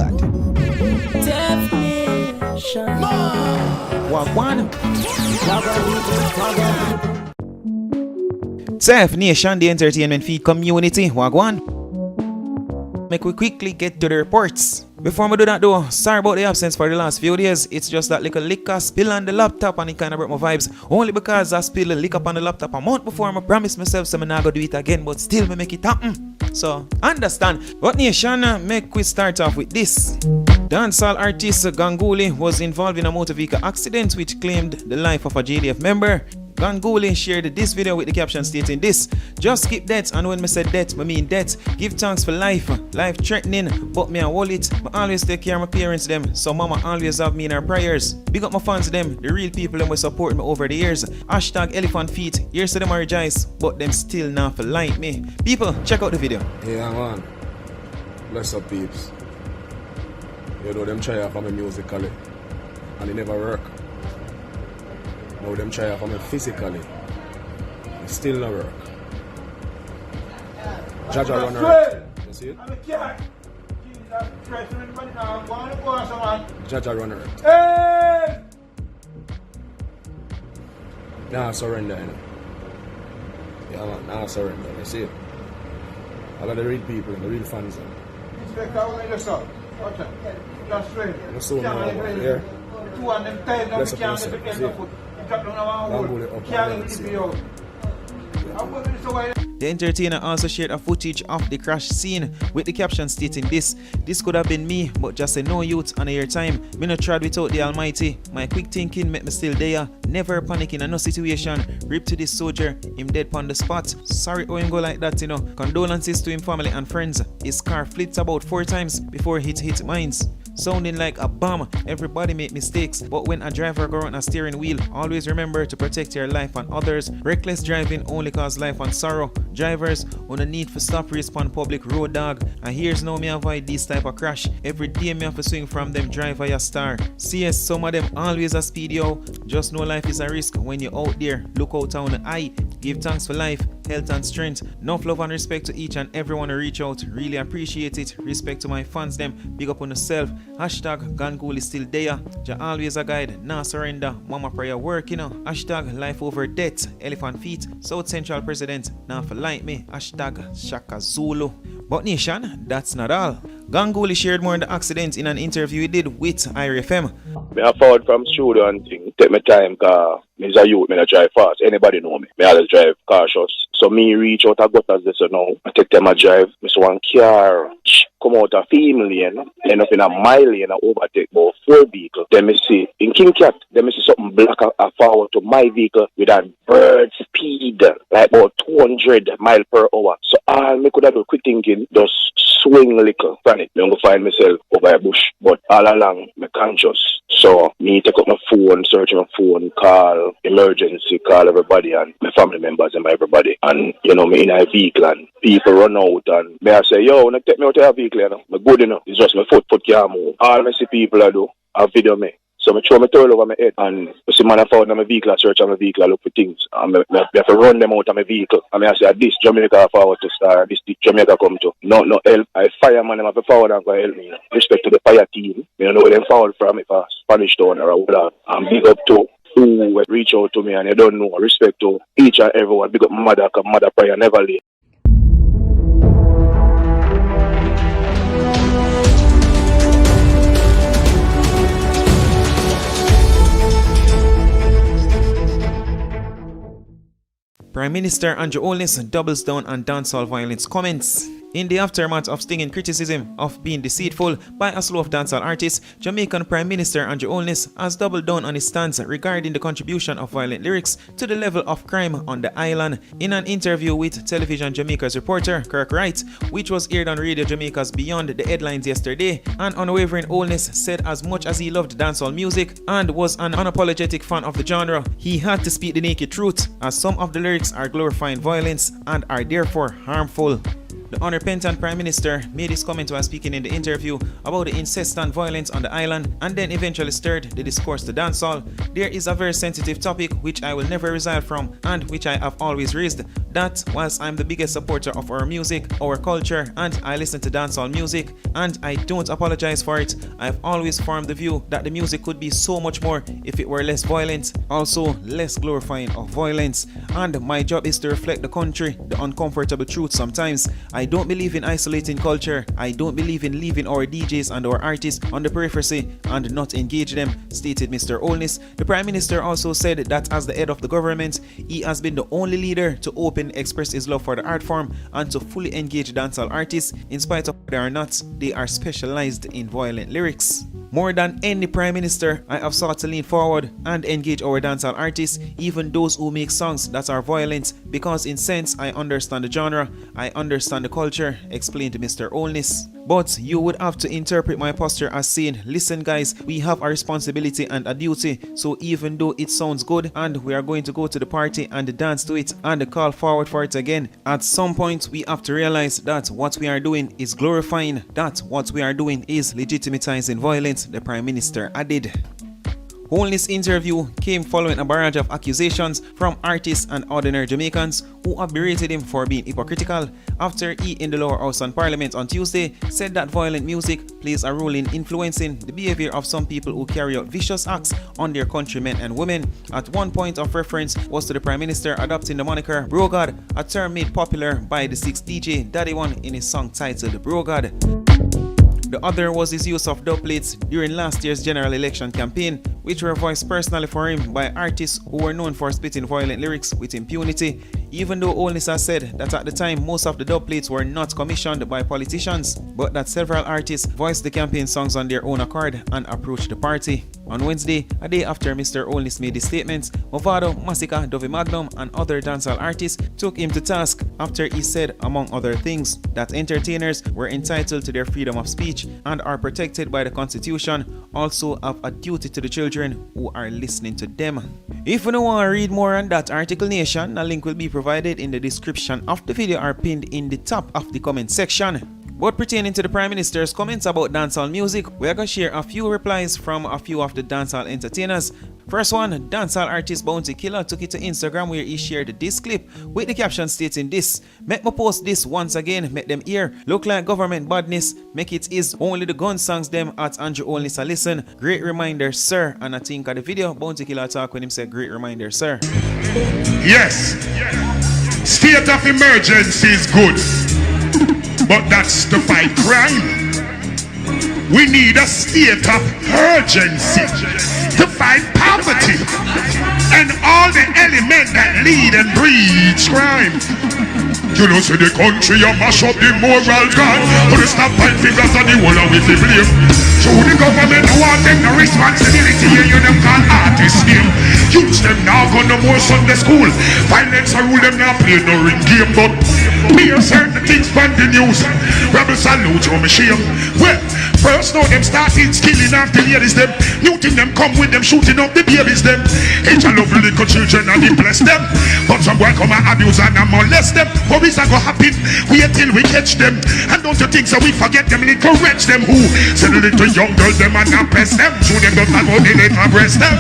What? Wagwan. Death Nation, the entertainment feed community. Wagwan. Make we quickly get to the reports. Before I do that though, sorry about the absence for the last few days. It's just that little liquor spill on the laptop and it kind of broke my vibes. Only because I spilled a liquor on the laptop a month before I promised myself so I'm not going to do it again, but still me make it happen. So, understand. But nation, make we start off with this. Dancehall artist Ganguly was involved in a motor vehicle accident which claimed the life of a JDF member. Ganguly shared this video with the caption stating this: just skip death, and when me say death, I mean death. Give thanks for life threatening, but me a wallet. I always take care of my parents them, so mama always have me in her prayers. Big up my fans them, the real people them will support me over the years. Hashtag elephant feet, here's to them I rejoice, but them still not for like me. People, check out the video. Yeah man, bless up peeps. You know them try for me musically, and it never work. Now them try for me physically, it still not work. Jaja run her. You see it? Jaja run her. Hey! Nah, surrender, you know. Yeah man, nah, surrender. You see it? I got the real people, the real fans. That's so now, yeah. Bless up yourself, see it? The entertainer also shared a footage of the crash scene with the caption stating this: this could have been me, but just a no youth on a year time. Me no tried without the Almighty. My quick thinking make me still there. Never panicking in no situation. Rip to this soldier, him dead on the spot. Sorry how him go like that, you know. Condolences to him family and friends. His car flipped about 4 times before it hit mines. Sounding like a bomb. Everybody make mistakes, but when a driver go on a steering wheel, always remember to protect your life and others. Reckless driving only cause life and sorrow. Drivers on the need for stop respond public road dog. And here's now me avoid this type of crash. Every day me have to swing from them driver ya star. CS some of them always a speed yo. Just know life is a risk when you're out there. Look out on the eye. Give thanks for life, health and strength. Enough love and respect to each and everyone who reach out. Really appreciate it. Respect to my fans them. Big up on yourself. Hashtag Ganguly is still there. Ja always a guide. Nah surrender. Mama prayer work, you know. Hashtag life over death. Elephant feet. South Central President. Nah for like me. Hashtag Shaka Zulu. But nation, that's not all. Ganguly shared more on the accident in an interview he did with IRFM. I forward from studio and thing. Take my time because I'm a youth, I drive fast. Anybody know me. I always drive cautious. So me reach out, I got as this, you know. I take them a drive. I see one car come out a female lane, end up in a mile lane, I overtake about 4 vehicles. Then I see, in King Cat, then I see something black forward to my vehicle with a bird speed, like about 200 miles per hour. So all I could have do quick thinking, just swing a little from it. I'm going to find myself over a bush. But all along, I'm conscious. So me take up my phone, search my phone, call emergency, call everybody and my family members and my everybody. And you know, me in a vehicle and people run out and me I say, yo, when I take me out of a vehicle, you know, I'm good enough. It's just my foot can't move. All I see people I do, I video me. So I throw my turtle over my head and I see man I found in my vehicle, I search on my vehicle, I look for things. And I have to run them out of my vehicle. And I say, this Jamaica forward to start, this Jamaica come to. No help. I fireman them have to forward and go help me. Respect to the fire team. You know where them forward from if I Spanish town or whatever. And big up to who reach out to me and you don't know. Respect to each and everyone. Big up mother, because mother prayer never late. Prime Minister Andrew Holness doubles down on dancehall violence comments. In the aftermath of stinging criticism of being deceitful by a slew of dancehall artists, Jamaican Prime Minister Andrew Holness has doubled down on his stance regarding the contribution of violent lyrics to the level of crime on the island. In an interview with Television Jamaica's reporter Kirk Wright, which was aired on Radio Jamaica's Beyond the Headlines yesterday, an unwavering Holness said as much as he loved dancehall music and was an unapologetic fan of the genre, he had to speak the naked truth, as some of the lyrics are glorifying violence and are therefore harmful. The unrepentant Prime Minister made his comment while speaking in the interview about the incessant violence on the island and then eventually stirred the discourse to dancehall. There is a very sensitive topic which I will never resile from and which I have always raised. that whilst I'm the biggest supporter of our music, our culture, and I listen to dancehall music, and I don't apologize for it, I've always formed the view that the music could be so much more if it were less violent, also less glorifying of violence. And my job is to reflect the country, the uncomfortable truth sometimes. I don't believe in isolating culture. I don't believe in leaving our DJs and our artists on the periphery and not engage them, stated Mr. Olness. The Prime Minister also said that as the head of the government, he has been the only leader to openly express his love for the art form and to fully engage dancehall artists, in spite of whether or not they are specialized in violent lyrics. More than any Prime Minister, I have sought to lean forward and engage our dancehall artists, even those who make songs that are violent, because in sense I understand the genre, I understand the culture, explained Mr. Olness. But you would have to interpret my posture as saying, listen guys, we have a responsibility and a duty, so even though it sounds good and we are going to go to the party and dance to it and call forward for it again, at some point we have to realize that what we are doing is glorifying, that what we are doing is legitimatizing violence, the Prime Minister added. Olness' interview came following a barrage of accusations from artists and ordinary Jamaicans who have berated him for being hypocritical after he in the lower house on Parliament on Tuesday said that violent music plays a role in influencing the behavior of some people who carry out vicious acts on their countrymen and women. At one point of reference was to the Prime Minister adopting the moniker Bro God, a term made popular by the 6th DJ Daddy One in his song titled Bro God. The other was his use of dub plates during last year's general election campaign, which were voiced personally for him by artists who were known for spitting violent lyrics with impunity, even though Olness has said that at the time most of the dub plates were not commissioned by politicians, but that several artists voiced the campaign songs on their own accord and approached the party. On Wednesday, a day after Mr. Olness made his statements, Movado, Masika, Dovey Magnum, and other dancehall artists took him to task after he said, among other things, that entertainers were entitled to their freedom of speech and are protected by the Constitution, also have a duty to the children who are listening to them. If you want to read more on that article, Nation, a link will be provided in the description of the video or pinned in the top of the comment section. But pertaining to the Prime Minister's comments about dancehall music, we are going to share a few replies from a few of the dancehall entertainers. First one, dancehall artist Bounty Killa took it to Instagram where he shared this clip with the caption stating this: "Make me post this once again, make them hear. Look like government badness, make it is only the gun songs them at Andrew Olness a listen. Great reminder, sir." And I think of the video, Bounty Killa talk when him said great reminder, sir. Yes, state of emergency is good, but that's to fight crime. We need a state of urgency to fight poverty and all the elements that lead and breed crime. You know, so the country you mash up the moral God, put a stop and fingers on the wall and with the blame. So the government want them the responsibility, you them call artist name. Use them now go no more Sunday school. Violence and rule them now play no ring game, but hear certain things from the news. Rebel salute you, me shame. Well, first now them started killing off the ladies them. New thing them come with them shooting up the babies them. Each a love little children and they bless them. But some boy come and abuse and molest them. But it's a go happen, wait till we catch them. And don't you think so we forget them, little wretch them who say the little young girls them and not press them. So them don't have the little breast them.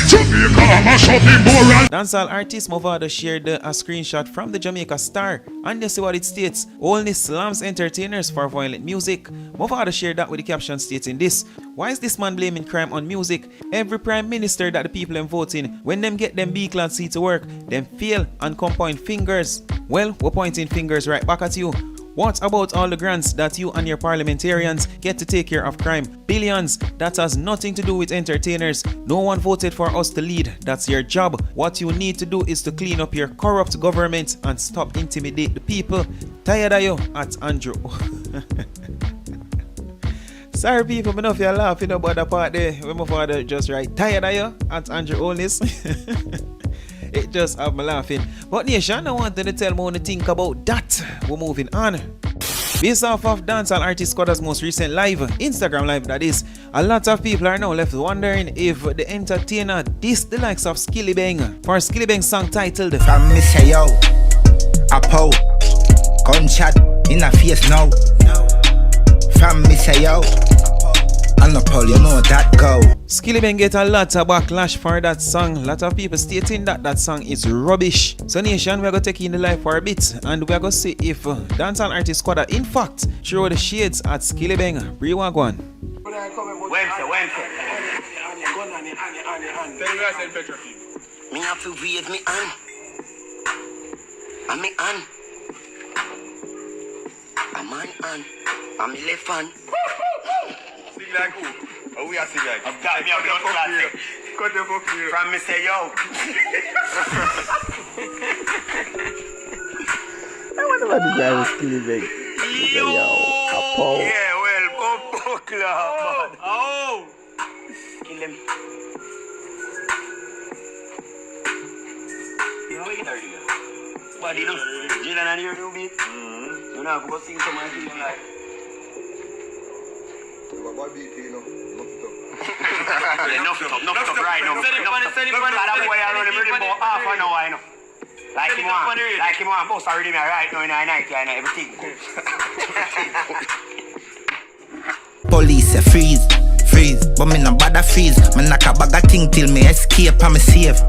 So we come and show the moral. Dancehall artist Movado shared a screenshot from the Jamaica Star, and you see what it states: "Only slams entertainers for violent music." Movado shared that with the caption stating this: "Why is this man blaming crime on music? Every Prime Minister that the people are voting, when them get them B-class seat to work, them fail and come point fingers. Well, we're pointing fingers right back at you. What about all the grants that you and your parliamentarians get to take care of crime? Billions. That has nothing to do with entertainers. No one voted for us to lead. That's your job. What you need to do is to clean up your corrupt government and stop intimidate the people. Tired of you at Andrew." Sorry people, I know if you're laughing about the part there when my father just write "tired of you" at Andrew Olness. It just have me laughing. But Nation, I wanted to tell me what to think about that. We're moving on. Based off of dancehall artist Quada's most recent live, Instagram live that is, a lot of people are now left wondering if the entertainer dissed the likes of Skillibeng for Skillibeng's song titled "From me say yo, a po, gunshot in a face now." From me say yo, I'm not Paul, you know that go. Skillibeng get a lot of backlash for that song. Lot of people stating that that song is rubbish. So nation, we're gonna take in the life for a bit and we're gonna see if dancehall artist Quada in fact throw the shades at Skillibeng. Rewagwan. Me have to wave me on. I'm me on. I'm on. I'm me left on. Sing like who? Oh, we are sing like. I've got me a blood classic. Cut the fuck here. From me say yo. I wonder what the guy was Skillibeng. Yo. Paul. Yeah, well, come club. Oh. Kill him. You know what you do? What do you do? Jalen and you do beat. You know, go sing some of you like. What beat you know? Enough right now. Enough boy around him ready for half an hour, you know. Like him on, boss already me right now in the night, and everything. Police say freeze. But me no bother freeze. Me knock a bag of thing till me escape and me save.